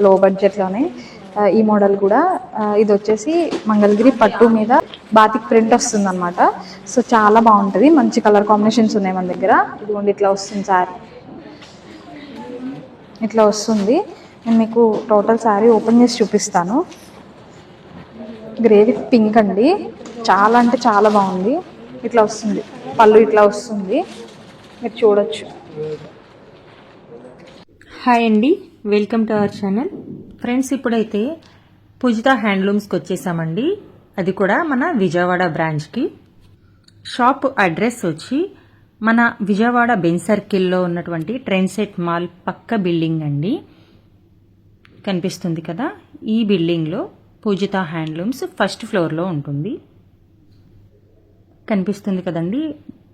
లో బడ్జెట్లోనే ఈ మోడల్ కూడా ఇది వచ్చేసి మంగళగిరి పట్టు మీద బాతిక్ ప్రింట్ వస్తుంది అనమాట. సో చాలా బాగుంటుంది, మంచి కలర్ కాంబినేషన్స్ ఉన్నాయి మన దగ్గర. ఇదిగోండి ఇట్లా వస్తుంది శారీ, ఇట్లా వస్తుంది. నేను మీకు టోటల్ శారీ ఓపెన్ చేసి చూపిస్తాను. గ్రే విత్ పింక్ అండి, చాలా అంటే చాలా బాగుంది. ఇట్లా వస్తుంది పళ్ళు, ఇట్లా వస్తుంది, మీరు చూడొచ్చు. హాయ్ అండి, welcome to our channel. Friends, ఇప్పుడైతే పూజిత హ్యాండ్లూమ్స్కి వచ్చేసామండి. అది కూడా మన విజయవాడ బ్రాంచ్కి. షాప్ అడ్రస్ వచ్చి మన విజయవాడ బెంజ్ సర్కిల్లో ఉన్నటువంటి ట్రెండ్ సెట్ మాల్ పక్క బిల్డింగ్ అండి. కనిపిస్తుంది కదా, ఈ బిల్డింగ్లో పూజిత హ్యాండ్లూమ్స్ ఫస్ట్ ఫ్లోర్లో ఉంటుంది. కనిపిస్తుంది కదండి,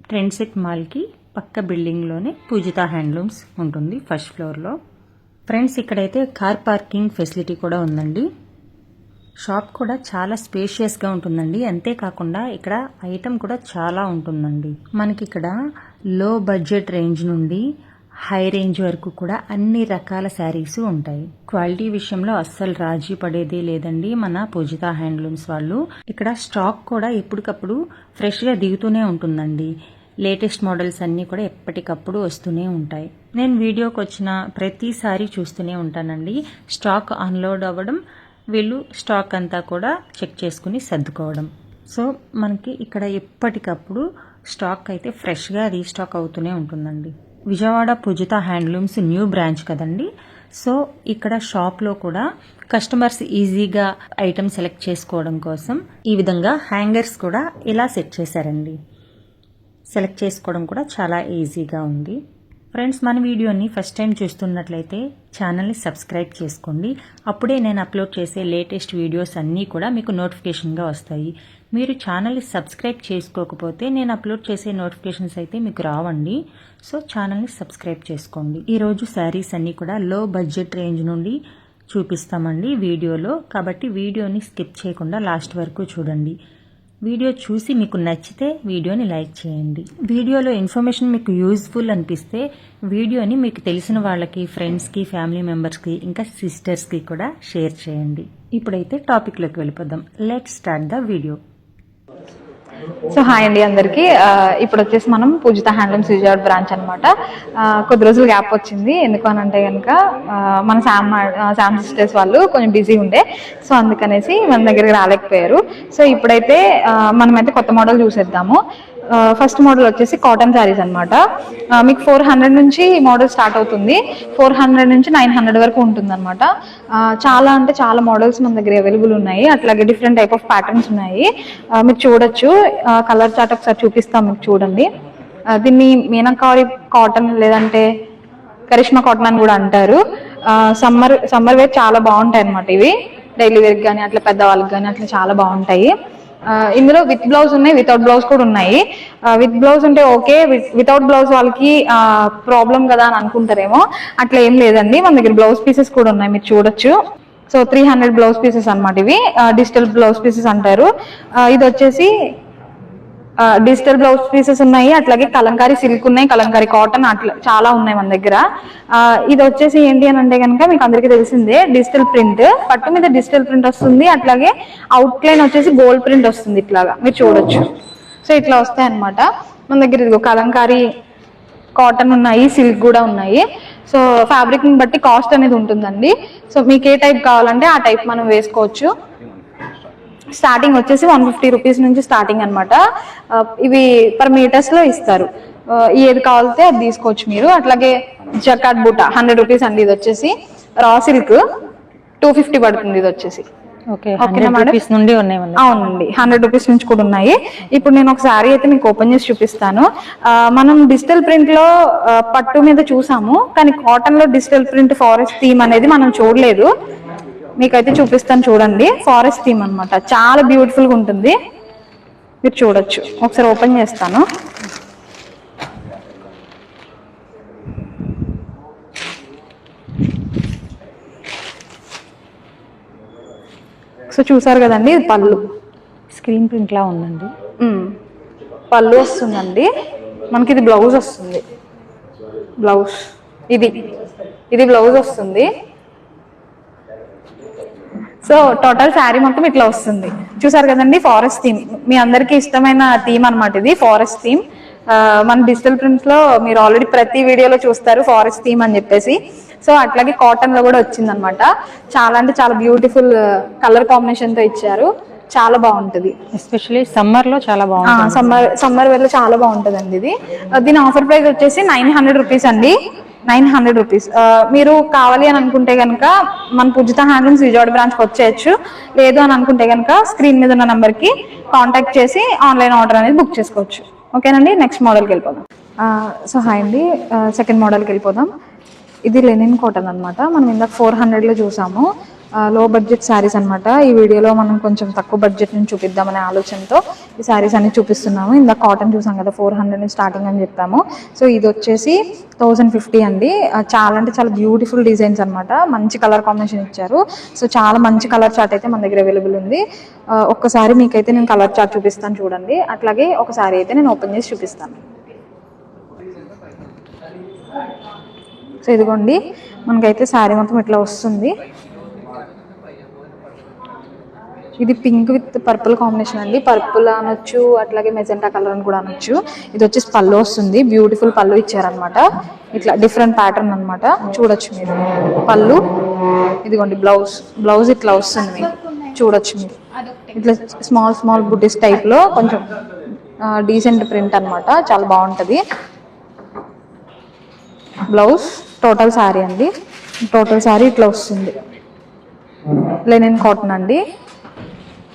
ట్రెండ్ సెట్ మాల్కి పక్క బిల్డింగ్లోనే పూజిత హ్యాండ్లూమ్స్ ఉంటుంది ఫస్ట్ ఫ్లోర్లో. ఫ్రెండ్స్, ఇక్కడైతే కార్ పార్కింగ్ ఫెసిలిటీ కూడా ఉందండి. షాప్ కూడా చాలా స్పేషియస్గా ఉంటుందండి. అంతేకాకుండా ఇక్కడ ఐటమ్ కూడా చాలా ఉంటుందండి. మనకి ఇక్కడ లో బడ్జెట్ రేంజ్ నుండి హై రేంజ్ వరకు కూడా అన్ని రకాల శారీస్ ఉంటాయి. క్వాలిటీ విషయంలో అస్సలు రాజీ పడేదే లేదండి మన పూజిత హ్యాండ్లూమ్స్ వాళ్ళు. ఇక్కడ స్టాక్ కూడా ఎప్పటికప్పుడు ఫ్రెష్గా దిగుతూనే ఉంటుందండి. లేటెస్ట్ మోడల్స్ అన్నీ కూడా ఎప్పటికప్పుడు వస్తూనే ఉంటాయి. నేను వీడియోకి వచ్చిన ప్రతిసారి చూస్తూనే ఉంటానండి. స్టాక్ అన్లోడ్ అవ్వడం, వీళ్ళు స్టాక్ అంతా కూడా చెక్ చేసుకుని సర్దుకోవడం. సో మనకి ఇక్కడ ఎప్పటికప్పుడు స్టాక్ అయితే ఫ్రెష్గా రీస్టాక్ అవుతూనే ఉంటుందండి. విజయవాడ పూజిత హ్యాండ్లూమ్స్ న్యూ బ్రాంచ్ కదండి. సో ఇక్కడ షాప్లో కూడా కస్టమర్స్ ఈజీగా ఐటమ్ సెలెక్ట్ చేసుకోవడం కోసం ఈ విధంగా హ్యాంగర్స్ కూడా ఇలా సెట్ చేశారండి. సెలెక్ట్ చేసుకోవడం కూడా చాలా ఈజీగా ఉంది. ఫ్రెండ్స్, మన వీడియోని ఫస్ట్ టైం చూస్తున్నట్లయితే ఛానల్ని సబ్స్క్రైబ్ చేసుకోండి. అప్పుడే నేను అప్లోడ్ చేసే లేటెస్ట్ వీడియోస్ అన్నీ కూడా మీకు నోటిఫికేషన్గా వస్తాయి. మీరు ఛానల్ని సబ్స్క్రైబ్ చేసుకోకపోతే నేను అప్లోడ్ చేసే నోటిఫికేషన్స్ అయితే మీకు రావండి. సో ఛానల్ని సబ్స్క్రైబ్ చేసుకోండి. ఈరోజు శారీస్ అన్నీ కూడా లో బడ్జెట్ రేంజ్ నుండి చూపిస్తామండి వీడియోలో. కాబట్టి వీడియోని స్కిప్ చేయకుండా లాస్ట్ వరకు చూడండి. వీడియో చూసి మీకు నచ్చితే వీడియోని లైక్ చేయండి. వీడియోలో ఇన్ఫర్మేషన్ మీకు యూజ్ఫుల్ అనిపిస్తే వీడియోని మీకు తెలిసిన వాళ్ళకి, ఫ్రెండ్స్కి, ఫ్యామిలీ మెంబర్స్కి, ఇంకా సిస్టర్స్కి కూడా షేర్ చేయండి. ఇప్పుడైతే టాపిక్లోకి వెళ్ళిపోదాం. Let's start the video. So hi అండి అందరికీ. ఇప్పుడు వచ్చేసి మనం పూజిత హ్యాండ్లూమ్స్ విజయవాడ బ్రాంచ్ అనమాట. కొద్ది రోజులు గ్యాప్ వచ్చింది. ఎందుకు అని అంటే కనుక మన శామ్ సిస్టర్స్ వాళ్ళు కొంచెం బిజీ ఉండే, సో అందుకనేసి మన దగ్గరికి రాలేకపోయారు. సో ఇప్పుడైతే మనమైతే కొత్త మోడల్ చూసేద్దాము. ఫస్ట్ మోడల్ వచ్చేసి కాటన్ శారీస్ అనమాట. మీకు 400 నుంచి మోడల్ స్టార్ట్ అవుతుంది. 400 నుంచి 900 వరకు ఉంటుంది అనమాట. చాలా అంటే చాలా మోడల్స్ మన దగ్గర అవైలబుల్ ఉన్నాయి. అట్లాగే డిఫరెంట్ టైప్ ఆఫ్ ప్యాటర్న్స్ ఉన్నాయి. మీరు చూడొచ్చు. కలర్ చార్ట్ ఒకసారి చూపిస్తాం మీకు, చూడండి. దీన్ని మీనాకారి కాటన్ లేదంటే కరిష్మా కాటన్ అని కూడా అంటారు. సమ్మర్ వేర్ చాలా బాగుంటాయి అనమాట. ఇవి డైలీ వేర్ కానీ అట్లా పెద్దవాళ్ళకి కానీ అట్లా చాలా బాగుంటాయి. ఇందులో విత్ బ్లౌజ్ ఉన్నాయి, వితౌట్ బ్లౌజ్ కూడా ఉన్నాయి. విత్ బ్లౌజ్ ఉంటే ఓకే, వితౌట్ బ్లౌజ్ వాళ్ళకి ప్రాబ్లం కదా అని అనుకుంటారేమో. అట్లా ఏం లేదండి, మన దగ్గర బ్లౌజ్ పీసెస్ కూడా ఉన్నాయి, మీరు చూడొచ్చు. సో 300 బ్లౌజ్ పీసెస్ అనమాట. ఇవి డిజిటల్ బ్లౌజ్ పీసెస్ అంటారు. ఇది వచ్చేసి డిజిటల్ బ్లౌజ్ పీసెస్ ఉన్నాయి. అట్లాగే కలంకారీ సిల్క్ ఉన్నాయి, కలంకారీ కాటన్, అట్లా చాలా ఉన్నాయి మన దగ్గర. ఇది వచ్చేసి ఏంటి అని అంటే కనుక మీకు అందరికీ తెలిసిందే, డిజిటల్ ప్రింట్. పట్టు మీద డిజిటల్ ప్రింట్ వస్తుంది. అట్లాగే అవుట్ లైన్ వచ్చేసి గోల్డ్ ప్రింట్ వస్తుంది, ఇట్లాగా మీరు చూడొచ్చు. సో ఇట్లా వస్తాయి అనమాట మన దగ్గర. ఇదిగో కలంకారీ కాటన్ ఉన్నాయి, సిల్క్ కూడా ఉన్నాయి. సో ఫ్యాబ్రిక్ ని బట్టి కాస్ట్ అనేది ఉంటుందండి. సో మీకు ఏ టైప్ కావాలంటే ఆ టైప్ మనం వేసుకోవచ్చు. స్టార్టింగ్ వచ్చేసి 150 రూపీస్ నుంచి స్టార్టింగ్ అనమాట. ఇవి పర్ మీటర్స్ లో ఇస్తారు. ఏది కావాలితే అది తీసుకోవచ్చు మీరు. అట్లాగే జకాట్ బూటా 100 రూపీస్ అండి. ఇది వచ్చేసి రా సిల్క్ 250 పడుతుంది. ఇది వచ్చేసి నుండి ఉన్నాయి. అవునండి, 100 రూపీస్ నుంచి కూడా ఉన్నాయి. ఇప్పుడు నేను ఒక శారీ అయితే మీకు ఓపెన్ చేసి చూపిస్తాను. మనం డిజిటల్ ప్రింట్ లో పట్టు మీద చూసాము, కానీ కాటన్ లో డిజిటల్ ప్రింట్ ఫారెస్ట్ థీమ్ అనేది మనం చూడలేదు. మీకైతే చూపిస్తాను, చూడండి. ఫారెస్ట్ థీమ్ అనమాట, చాలా బ్యూటిఫుల్ గా ఉంటుంది, మీరు చూడొచ్చు. ఒకసారి ఓపెన్ చేస్తాను. సో చూసారు కదండి, ఇది పళ్ళు స్క్రీన్ ప్రింట్ లా ఉందండి. పళ్ళు వస్తుందండి మనకి. ఇది బ్లౌజ్ వస్తుంది. బ్లౌజ్ ఇది బ్లౌజ్ వస్తుంది. సో టోటల్ శారీ మొత్తం ఇట్లా వస్తుంది. చూసారు కదండి, ఫారెస్ట్ థీమ్. మీ అందరికి ఇష్టమైన థీమ్ అనమాట ఇది, ఫారెస్ట్ థీమ్. మన డిజిటల్ ప్రింట్స్ లో మీరు ఆల్రెడీ ప్రతి వీడియోలో చూస్తారు ఫారెస్ట్ థీమ్ అని చెప్పేసి. సో అట్లాగే కాటన్ లో కూడా వచ్చింది అనమాట. చాలా అంటే చాలా బ్యూటిఫుల్ కలర్ కాంబినేషన్ తో ఇచ్చారు. చాలా బాగుంటది, ఎస్పెషల్లీ సమ్మర్ లో చాలా బాగుంటుంది. సమ్మర్ వేర్ లో చాలా బాగుంటదండి ఇది. దీని ఆఫర్ ప్రైస్ వచ్చేసి 900 రూపీస్ అండి. 900 రూపీస్. మీరు కావాలి అని అనుకుంటే కనుక మన పూజిత హ్యాండ్లూమ్స్ విజయవాడ బ్రాంచ్ కి వచ్చేయచ్చు. లేదు అని అనుకుంటే కనుక స్క్రీన్ మీద ఉన్న నంబర్ కి కాంటాక్ట్ చేసి ఆన్లైన్ ఆర్డర్ అనేది బుక్ చేసుకోవచ్చు. ఓకేనండి, నెక్స్ట్ మోడల్కి వెళ్ళిపోదాం. సో హాయ్ అండి, సెకండ్ మోడల్కి వెళ్ళిపోదాం. ఇది లెనిన్ కాటన్ అనమాట. మనం ఇందాక 400లో చూసాము. లో బడ్జెట్ శారీస్ అనమాట. ఈ వీడియోలో మనం కొంచెం తక్కువ బడ్జెట్ నుంచి చూపిద్దామనే ఆలోచనతో ఈ శారీస్ అన్ని చూపిస్తున్నాము. ఇందాక కాటన్ చూసాం కదా, 400 నుంచి స్టార్టింగ్ అని చెప్పాము. సో ఇది వచ్చేసి 1050 అండి. చాలా అంటే చాలా బ్యూటిఫుల్ డిజైన్స్ అనమాట. మంచి కలర్ కాంబినేషన్ ఇచ్చారు. సో చాలా మంచి కలర్ చార్ట్ అయితే మన దగ్గర అవైలబుల్ ఉంది. ఒక్కసారి మీకైతే నేను కలర్ చార్ట్ చూపిస్తాను చూడండి. అట్లాగే ఒకసారి అయితే నేను ఓపెన్ చేసి చూపిస్తాను. సో ఇదిగోండి, మనకైతే శారీ మొత్తం ఇట్లా వస్తుంది. ఇది పింక్ విత్ పర్పుల్ కాంబినేషన్ అండి. పర్పుల్ అనొచ్చు, అట్లాగే మెజెంటా కలర్ అని కూడా అనొచ్చు. ఇది వచ్చేసి పళ్ళు వస్తుంది. బ్యూటిఫుల్ పళ్ళు ఇచ్చారనమాట. ఇట్లా డిఫరెంట్ ప్యాటర్న్ అనమాట. చూడొచ్చు మీరు పళ్ళు. ఇదిగోండి బ్లౌజ్ ఇట్లా వస్తుంది మీకు, చూడొచ్చు మీరు. ఇట్లా స్మాల్ స్మాల్ బుడ్డిస్ టైప్ లో కొంచెం డీసెంట్ ప్రింట్ అనమాట. చాలా బాగుంటది బ్లౌజ్. టోటల్ శారీ అండి, టోటల్ శారీ ఇట్లా వస్తుంది. లెనిన్ కాటన్ అండి,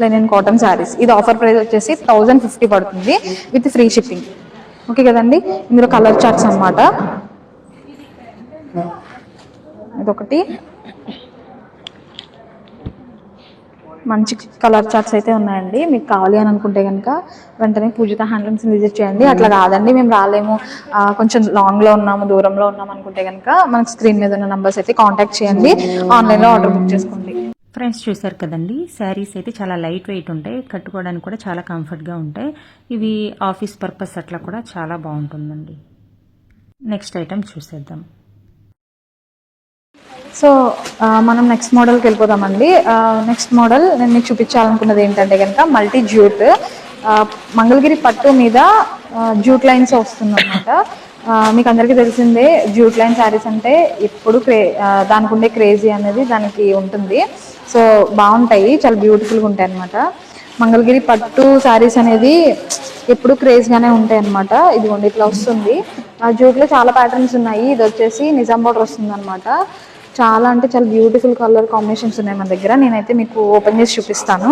లెనిన్ కాటన్ శారీస్. ఇది ఆఫర్ ప్రైస్ వచ్చేసి 1050 పడుతుంది విత్ ఫ్రీ షిప్పింగ్. ఓకే కదండి. ఇందులో కలర్ చార్ట్స్ అనమాట. ఇదొకటి మంచి కలర్ చార్ట్స్ అయితే ఉన్నాయండి. మీకు కావాలి అని అనుకుంటే కనుక వెంటనే పూజిత హ్యాండ్లూమ్స్ విజిట్ చేయండి. అట్లా కాదండి మేము రాలేము, కొంచెం లాంగ్లో ఉన్నాము, దూరంలో ఉన్నాము అనుకుంటే కనుక మనకు స్క్రీన్ మీద ఉన్న నంబర్స్ అయితే కాంటాక్ట్ చేయండి. ఆన్లైన్లో ఆర్డర్ బుక్ చేసుకోండి. ఫ్రెండ్స్ చూసారు కదండి, శారీస్ అయితే చాలా లైట్ వెయిట్ ఉంటాయి, కట్టుకోవడానికి కూడా చాలా కంఫర్ట్గా ఉంటాయి. ఇవి ఆఫీస్ పర్పస్ అట్లా కూడా చాలా బాగుంటుందండి. నెక్స్ట్ ఐటమ్ చూసేద్దాం. సో మనం నెక్స్ట్ మోడల్కి వెళ్ళిపోదామండి. నెక్స్ట్ మోడల్ నేను మీకు చూపించాలనుకున్నది ఏంటంటే కనుక మల్టీ జ్యూట్. మంగళగిరి పట్టు మీద జ్యూట్ లైన్స్ వస్తుందన్నమాట. మీకు అందరికీ తెలిసిందే, జ్యూట్ లైన్ శారీస్ అంటే ఎప్పుడు దానికి ఉండే క్రేజీ అనేది దానికి ఉంటుంది. సో బాగుంటాయి, చాలా బ్యూటిఫుల్గా ఉంటాయి అనమాట. మంగళగిరి పట్టు శారీస్ అనేది ఎప్పుడు క్రేజ్గానే ఉంటాయి అనమాట. ఇదిగోండి ఇట్లా వస్తుంది. జ్యూట్లో చాలా ప్యాటర్న్స్ ఉన్నాయి. ఇది వచ్చేసి నిజాం బార్డర్ వస్తుంది అనమాట. చాలా అంటే చాలా బ్యూటిఫుల్ కలర్ కాంబినేషన్స్ ఉన్నాయి మన దగ్గర. నేనైతే మీకు ఓపెన్ చేసి చూపిస్తాను.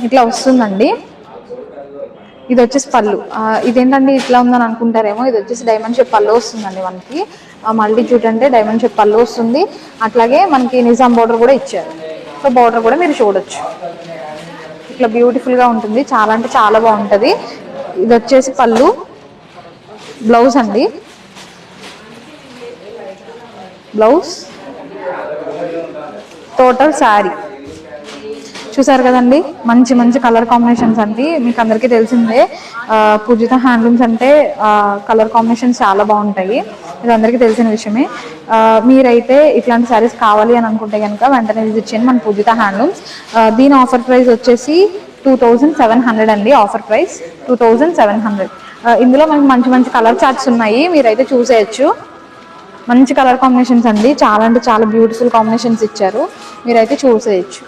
ఇట్లా వస్తుందండి. ఇది వచ్చేసి పళ్ళు. ఇదేంటండి ఇట్లా ఉందని అనుకుంటారేమో, ఇది వచ్చేసి డైమండ్ షేప్ పళ్ళు వస్తుందండి మనకి. మల్టీ జ్యూట్ అంటే డైమండ్ షేప్ పళ్ళు వస్తుంది. అట్లాగే మనకి నిజాం బార్డర్ కూడా ఇచ్చారు. సో బార్డర్ కూడా మీరు చూడొచ్చు, ఇట్లా బ్యూటిఫుల్గా ఉంటుంది. చాలా అంటే చాలా బాగుంటుంది. ఇది వచ్చేసి పళ్ళు. బ్లౌజ్ అండి, బ్లౌజ్. టోటల్ శారీ చూసారు కదండి, మంచి మంచి కలర్ కాంబినేషన్స్ అండి. మీకు అందరికీ తెలిసిందే పూజిత హ్యాండ్లూమ్స్ అంటే కలర్ కాంబినేషన్స్ చాలా బాగుంటాయి. ఇది అందరికీ తెలిసిన విషయమే. మీరైతే ఇట్లాంటి శారీస్ కావాలి అని అనుకుంటే కనుక వెంటనే విజిట్ చేయండి మన పూజిత హ్యాండ్లూమ్స్. దీని ఆఫర్ ప్రైస్ వచ్చేసి 2700 అండి. Offer price 2700. ఇందులో మనకి మంచి మంచి కలర్ చార్ట్స్ ఉన్నాయి, మీరైతే చూసేయచ్చు. మంచి కలర్ కాంబినేషన్స్ అండి, చాలా అంటే చాలా బ్యూటిఫుల్ కాంబినేషన్స్ ఇచ్చారు, మీరైతే చూసేయచ్చు.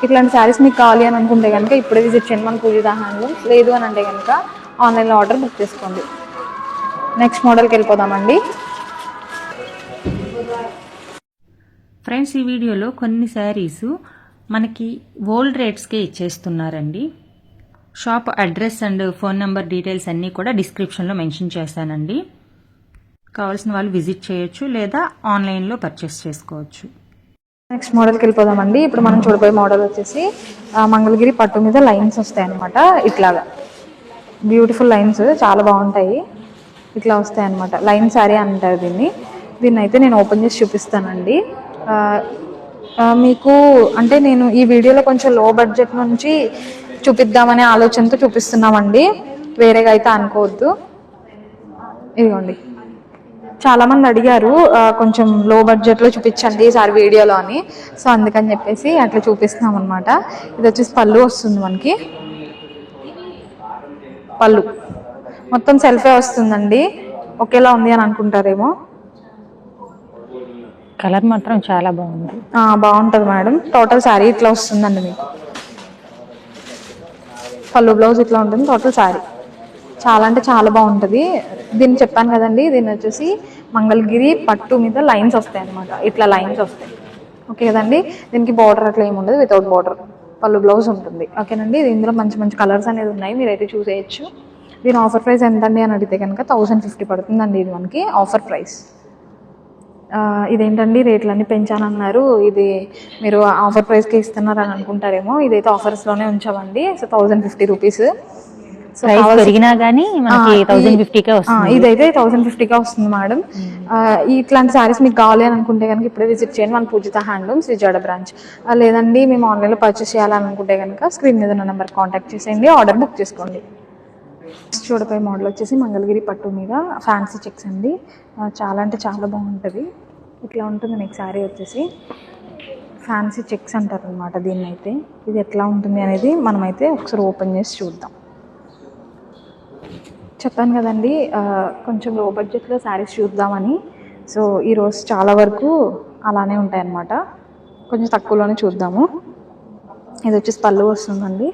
ఇట్లాంటి శారీస్ మీకు కావాలి అని అనుకుంటే కనుక ఇప్పుడే విజిట్ చేయండి మన పూజిత హ్యాండ్లూమ్స్. లేదు అని అంటే కనుక ఆన్లైన్లో ఆర్డర్ బుక్ చేసుకోండి. నెక్స్ట్ మోడల్కి వెళ్ళిపోదామండి. ఫ్రెండ్స్ ఈ వీడియోలో కొన్ని శారీస్ మనకి ఓల్డ్ రేట్స్కే ఇచ్చేస్తున్నారండి. Shop address and phone number details అన్నీ కూడా డిస్క్రిప్షన్లో మెన్షన్ చేశానండి. కావాల్సిన వాళ్ళు విజిట్ చేయొచ్చు లేదా ఆన్లైన్లో పర్చేస్ చేసుకోవచ్చు. నెక్స్ట్ మోడల్కి వెళ్ళిపోదామండి. ఇప్పుడు మనం చూడబోయే మోడల్ వచ్చేసి మంగళగిరి పట్టు మీద లైన్స్ వస్తాయి అనమాట. ఇట్లాగా బ్యూటిఫుల్ లైన్స్ చాలా బాగుంటాయి. ఇట్లా వస్తాయి అనమాట. లైన్ శారీ అంటారు దీన్ని అయితే నేను ఓపెన్ చేసి చూపిస్తానండి. మీకు అంటే నేను ఈ వీడియోలో కొంచెం లో బడ్జెట్ నుంచి చూపిద్దామనే ఆలోచనతో చూపిస్తున్నామండి, వేరేగా అయితే అనుకోవద్దు. ఇదిగోండి చాలా మంది అడిగారు కొంచెం లో బడ్జెట్లో చూపించండి ఈసారి వీడియోలో అని. సో అందుకని చెప్పేసి అట్లా చూపిస్తున్నాం అనమాట. ఇది వచ్చేసి పళ్ళు వస్తుంది మనకి. పళ్ళు మొత్తం సెల్ఫే వస్తుందండి. ఒకేలా ఉంది అని అనుకుంటారేమో. కలర్ మాత్రం చాలా బాగుంది. బాగుంటుంది మేడం. టోటల్ శారీ ఇట్లా వస్తుందండి మీకు. పళ్ళు బ్లౌజ్ ఇట్లా ఉంటుంది. టోటల్ శారీ చాలా అంటే చాలా బాగుంటుంది. దీన్ని చెప్పాను కదండి, దీన్ని వచ్చేసి మంగళగిరి పట్టు మీద లైన్స్ వస్తాయి అనమాట. ఇట్లా లైన్స్ వస్తాయి. ఓకే కదండి. దీనికి బార్డర్ అట్లా ఏమి ఉండదు, వితౌట్ బార్డర్ పళ్ళు బ్లౌజ్ ఉంటుంది. ఓకేనండి. ఇందులో మంచి మంచి కలర్స్ అనేది ఉన్నాయి, మీరైతే చూసేయచ్చు. దీని ఆఫర్ ప్రైస్ ఎంతండి అని అడిగితే కనుక 1050 పడుతుందండి. ఇది మనకి ఆఫర్ ప్రైస్. ఇదేంటండి రేట్లన్నీ పెంచానన్నారు, ఇది మీరు ఆఫర్ ప్రైస్కి ఇస్తున్నారు అని అనుకుంటారేమో. ఇదైతే ఆఫర్స్లోనే ఉంచామండి. So 1050 rupees. ప్రైస్ పెరిగినా కానీ మనకి 1050కే వస్తుంది. ఇదైతే 1050కే వస్తుంది మేడం. ఇట్లాంటి శారీస్ మీకు కావాలి అని అనుకుంటే కనుక ఇప్పుడే విజిట్ చేయండి మన పూజిత హ్యాండ్లూమ్స్ విజయవాడ బ్రాంచ్. లేదండి మేము ఆన్లైన్లో పర్చేస్ చేయాలని అనుకుంటే కనుక స్క్రీన్ మీద ఉన్న నెంబర్ కాంటాక్ట్ చేసేయండి, ఆర్డర్ బుక్ చేసుకోండి. చూడపై మోడల్ వచ్చేసి మంగళగిరి పట్టు మీద ఫ్యాన్సీ చెక్స్ అండి. చాలా అంటే చాలా బాగుంటుంది. ఇట్లా ఉంటుంది నెక్స్ట్ శారీ వచ్చేసి. ఫ్యాన్సీ చెక్స్ అంటారు అనమాట దీన్ని అయితే. ఇది ఎట్లా ఉంటుంది అనేది మనమైతే ఒకసారి ఓపెన్ చేసి చూద్దాం. చెప్పాను కదండి కొంచెం లో బడ్జెట్లో శారీస్ చూద్దామని. సో ఈరోజు చాలా వరకు అలానే ఉంటాయన్నమాట. కొంచెం తక్కువలోనే చూద్దాము. ఇది వచ్చేసి పళ్ళు వస్తుందండి.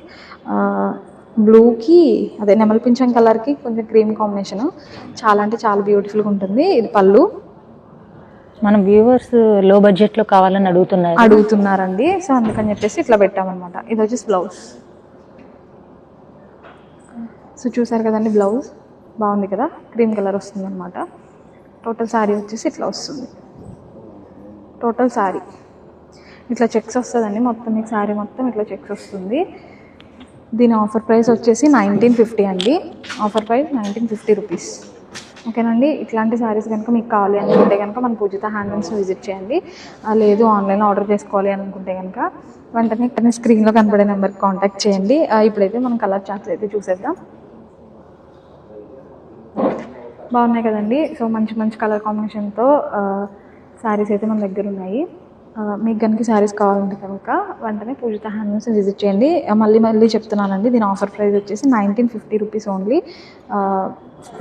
బ్లూకి అదే నెమలి పింఛం కలర్కి కొంచెం క్రీమ్ కాంబినేషను. చాలా అంటే చాలా బ్యూటిఫుల్గా ఉంటుంది. ఇది పళ్ళు. మన వ్యూవర్స్ లో బడ్జెట్లో కావాలని అడుగుతున్నారండి. సో అందుకని చెప్పేసి ఇట్లా పెట్టామన్నమాట. ఇది వచ్చేసి బ్లౌజ్. సో చూసారు కదండి, బ్లౌజ్ బాగుంది కదా, క్రీమ్ కలర్ వస్తుంది అనమాట. టోటల్ శారీ వచ్చేసి ఇట్లా వస్తుంది. టోటల్ శారీ ఇట్లా చెక్స్ వస్తుందండి. మొత్తం మీకు శారీ మొత్తం ఇట్లా చెక్స్ వస్తుంది. దీని ఆఫర్ ప్రైస్ వచ్చేసి 1950 అండి. Offer price 1950 rupees. ఓకేనండి. ఇట్లాంటి శారీస్ కనుక మీకు కావాలి అనుకుంటే కనుక మన పూజిత హ్యాండ్లూమ్స్ విజిట్ చేయండి. లేదు ఆన్లైన్లో ఆర్డర్ చేసుకోవాలి అనుకుంటే కనుక వెంటనే స్క్రీన్లో కనబడే నెంబర్కి కాంటాక్ట్ చేయండి. ఇప్పుడైతే మనం కలర్ చార్ట్స్ అయితే చూసేద్దాం. బాగున్నాయి కదండి. సో మంచి మంచి కలర్ కాంబినేషన్తో శారీస్ అయితే మన దగ్గర ఉన్నాయి. మీకు కనుక శారీస్ కావాలంటే కనుక వెంటనే పూజిత హ్యాండ్లూమ్స్ విజిట్ చేయండి. మళ్ళీ చెప్తున్నానండి, దీని ఆఫర్ ప్రైస్ వచ్చేసి 1950 rupees only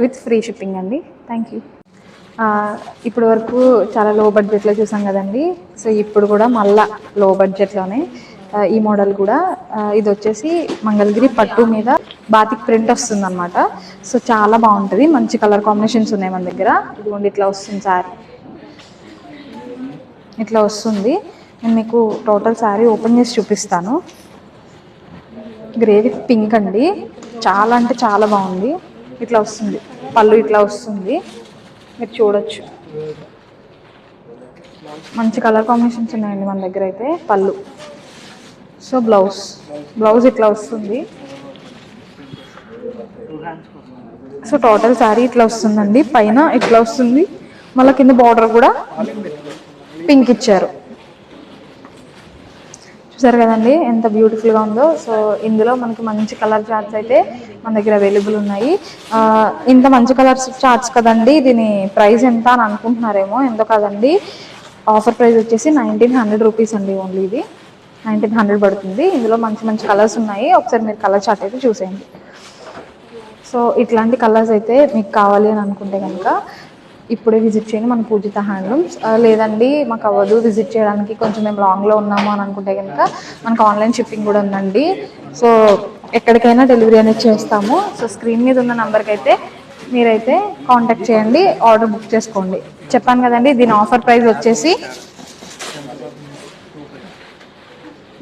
with free shipping అండి. Thank you. ఇప్పటి వరకు చాలా లో బడ్జెట్లో చూసాం కదండి. సో ఇప్పుడు కూడా మళ్ళా లో బడ్జెట్లోనే ఈ మోడల్ కూడా. ఇది వచ్చేసి మంగళగిరి పట్టు మీద బాతిక్ ప్రింట్ వస్తుంది అనమాట. సో చాలా బాగుంటుంది. మంచి కలర్ కాంబినేషన్స్ ఉన్నాయి మన దగ్గర. ఇదిగోండి ఇట్లా వస్తుంది శారీ. ఇట్లా వస్తుంది. నేను మీకు టోటల్ శారీ ఓపెన్ చేసి చూపిస్తాను. గ్రే విత్ పింక్ అండి. చాలా అంటే చాలా బాగుంది. ఇట్లా వస్తుంది పళ్ళు. ఇట్లా వస్తుంది, మీరు చూడొచ్చు. మంచి కలర్ కాంబినేషన్స్ ఉన్నాయండి మన దగ్గర అయితే. పళ్ళు. సో బ్లౌజ్ ఇట్లా వస్తుంది. సో టోటల్ శారీ ఇట్లా వస్తుందండి. పైన ఇట్లా వస్తుంది, మళ్ళీ కింద బార్డర్ కూడా పింక్ ఇచ్చారు. చూసారు కదండి ఎంత బ్యూటిఫుల్గా ఉందో. సో ఇందులో మనకి మంచి కలర్ చార్ట్స్ అయితే మన దగ్గర అవైలబుల్ ఉన్నాయి. ఇంత మంచి కలర్ చార్ట్స్ కదండి, దీని ప్రైస్ ఎంత అని అనుకుంటున్నారేమో. ఎంతో కదండి, ఆఫర్ ప్రైస్ వచ్చేసి 1900 రూపీస్ అండి. ఓన్లీ ఇది 1900 పడుతుంది. ఇందులో మంచి మంచి కలర్స్ ఉన్నాయి. ఒకసారి మీరు కలర్ చార్ట్ అయితే చూసేయండి. సో ఇట్లాంటి కలర్స్ అయితే మీకు కావాలి అని అనుకుంటే కనుక ఇప్పుడే విజిట్ చేయండి మన పూజిత హ్యాండ్లూమ్స్. లేదండి మాకు అవ్వదు విజిట్ చేయడానికి, కొంచెం మేము లాంగ్లో ఉన్నాము అని అనుకుంటే కనుక మనకు ఆన్లైన్ షిప్పింగ్ కూడా ఉందండి. సో ఎక్కడికైనా డెలివరీ అనేది చేస్తాము. సో స్క్రీన్ మీద ఉన్న నెంబర్కి అయితే మీరైతే కాంటాక్ట్ చేయండి, ఆర్డర్ బుక్ చేసుకోండి. చెప్పాను కదండి, దీని ఆఫర్ ప్రైస్ వచ్చేసి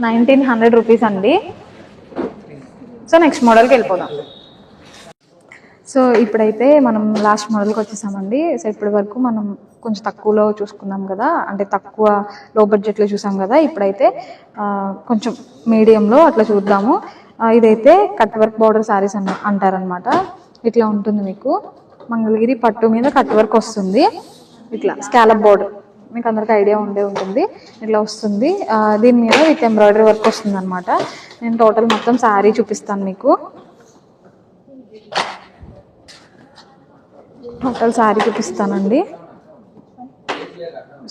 1900 రూపీస్ అండి. సో నెక్స్ట్ మోడల్కి వెళ్ళిపోదాం. సో ఇప్పుడైతే మనం లాస్ట్ మోడల్కి వచ్చేసామండి. సో ఇప్పటి వరకు మనం కొంచెం తక్కువలో చూసుకున్నాం కదా, అంటే తక్కువ లో బడ్జెట్లో చూసాం కదా. ఇప్పుడైతే కొంచెం మీడియంలో అట్లా చూద్దాము. ఇదైతే కట్ వర్క్ బార్డర్ శారీస్ అంటారనమాట. ఇట్లా ఉంటుంది మీకు. మంగళగిరి పట్టు మీద కట్ వర్క్ వస్తుంది. ఇట్లా స్కాలప్ బార్డర్, మీకు అందరికి ఐడియా ఉంటుంది. ఇట్లా వస్తుంది. దీని మీద విత్ ఎంబ్రాయిడరీ వర్క్ వస్తుంది అనమాట. నేను టోటల్ మొత్తం శారీ చూపిస్తాను మీకు. టోటల్ శారీ చూపిస్తానండి.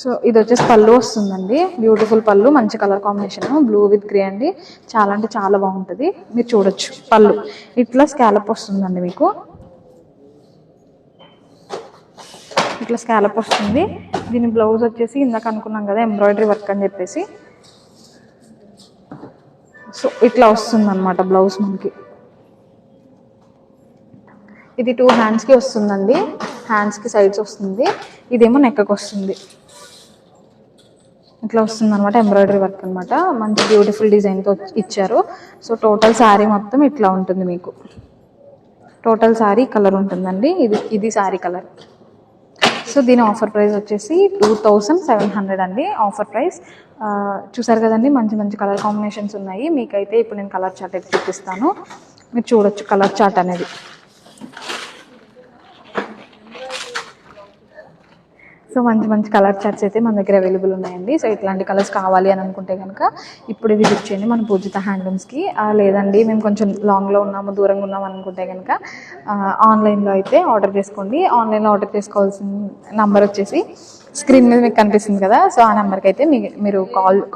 సో ఇది వచ్చేసి పళ్ళు వస్తుందండి, బ్యూటిఫుల్ పళ్ళు, మంచి colour combination, blue with grey అండి. చాలా అంటే చాలా బాగుంటుంది, మీరు చూడొచ్చు. పళ్ళు ఇట్లా స్కాలప్ వస్తుందండి మీకు, ఇట్లా స్కాలప్ వస్తుంది. దీని బ్లౌజ్ వచ్చేసి ఇందాక అనుకున్నాం కదా ఎంబ్రాయిడరీ వర్క్ అని చెప్పేసి, సో ఇట్లా వస్తుంది అనమాట బ్లౌజ్ మనకి. ఇది 2 హ్యాండ్స్కి వస్తుందండి, హ్యాండ్స్కి సైడ్స్ వస్తుంది. ఇదేమో నెక్కకి వస్తుంది, ఇట్లా వస్తుంది అనమాట. ఎంబ్రాయిడరీ వర్క్ అనమాట, మంచి బ్యూటిఫుల్ డిజైన్తో ఇచ్చారు. సో టోటల్ శారీ మొత్తం ఇట్లా ఉంటుంది మీకు. టోటల్ శారీ కలర్ ఉంటుందండి, ఇది శారీ కలర్. సో దీని ఆఫర్ ప్రైస్ వచ్చేసి 2700 అండి ఆఫర్ ప్రైస్. చూసారు కదండి, మంచి మంచి కలర్ కాంబినేషన్స్ ఉన్నాయి. మీకైతే ఇప్పుడు నేను కలర్ చార్ట్ అయితే చూపిస్తాను, మీరు చూడొచ్చు కలర్ చార్ట్ అనేది. సో మంచి మంచి కలర్ చార్ట్స్ అయితే మన దగ్గర అవైలబుల్ ఉన్నాయండి. సో ఇట్లాంటి కలర్స్ కావాలి అని అనుకుంటే కనుక ఇప్పుడే విజిట్ చేయండి మన పూజిత హ్యాండ్లూమ్స్కి. లేదండి మేము కొంచెం లాంగ్లో ఉన్నాము, దూరంగా ఉన్నాము అనుకుంటే కనుక ఆన్లైన్లో అయితే ఆర్డర్ చేసుకోండి. ఆన్లైన్లో ఆర్డర్ చేసుకోవాల్సిన నంబర్ వచ్చేసి స్క్రీన్ మీద మీకు కనిపిస్తుంది కదా, సో ఆ నెంబర్కి అయితే మీరు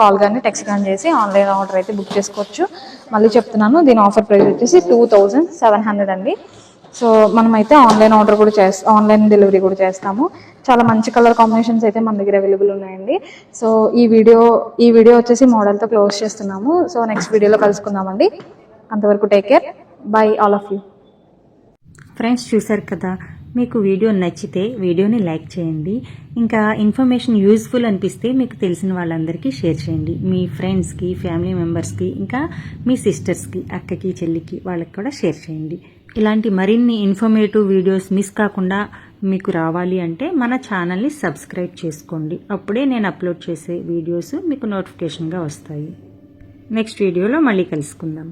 కాల్ కానీ టెక్స్ట్ కానీ చేసి ఆన్లైన్ ఆర్డర్ అయితే బుక్ చేసుకోవచ్చు. మళ్ళీ చెప్తున్నాను, దీని ఆఫర్ ప్రైస్ వచ్చేసి 2700 అండి. సో మనమైతే ఆన్లైన్ ఆర్డర్ కూడా ఆన్లైన్ డెలివరీ కూడా చేస్తాము. చాలా మంచి కలర్ కాంబినేషన్స్ అయితే మన దగ్గర అవైలబుల్ ఉన్నాయండి. సో ఈ వీడియో వచ్చేసి మోడల్తో క్లోజ్ చేస్తున్నాము. సో నెక్స్ట్ వీడియోలో కలుసుకుందామండి. అంతవరకు take care, by all of you. Friends చూసారు కదా, మీకు వీడియో నచ్చితే వీడియోని లైక్ చేయండి. ఇంకా ఇన్ఫర్మేషన్ యూజ్ఫుల్ అనిపిస్తే మీకు తెలిసిన వాళ్ళందరికీ షేర్ చేయండి. మీ ఫ్రెండ్స్కి, ఫ్యామిలీ మెంబర్స్కి, ఇంకా మీ సిస్టర్స్కి, అక్కకి, చెల్లికి, వాళ్ళకి కూడా షేర్ చేయండి. ఇలాంటి మరిన్ని ఇన్ఫర్మేటివ్ వీడియోస్ మిస్ కాకుండా మీకు రావాలి అంటే మన ఛానల్ని సబ్స్క్రైబ్ చేసుకోండి. అప్పుడే నేను అప్లోడ్ చేసే వీడియోస్ మీకు నోటిఫికేషన్గా వస్తాయి. నెక్స్ట్ వీడియోలో మళ్ళీ కలుసుకుందాం.